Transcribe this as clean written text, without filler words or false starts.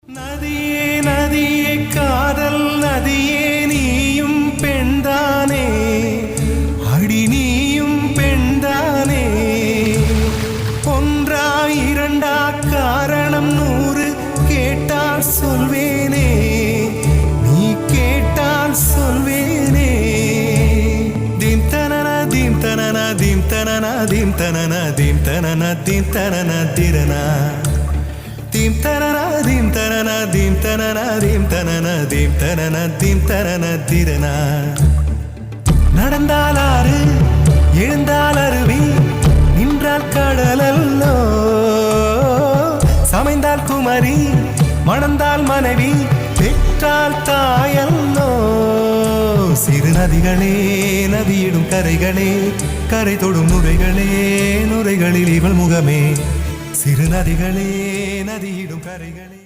நதியே நதியே காதல் நதியே நீயும் பெண்தானே அடி நீயும் பெண்தானே ஒன்றா இரண்டா காரணம் 100 கேட்டால் சொல்வேனே நீ கேட்டால் சொல்வேனே தீம் தனன தீம் தனன தீம் தனன தீம் தனன தீம் தனன தீம் தனன திரனா தீம் தனன தீம் தனன தீம் தனன தீம் தனன தீம் தனன தீம் தனன திரனா நடந்தால் ஆறு எழுந்தால் அருவி நின்றால் கடலல்லோ சமைந்தால் குமரி மணந்தால் மனைவி பெற்றால் தாயல்லோ சிறு நதிகளே நதியிடும் கரைகளே கரை தொடும் நுரைகளே நுரைகளில் இவள் முகமே சிறு நதிகளே நதியிடும் கரைகளே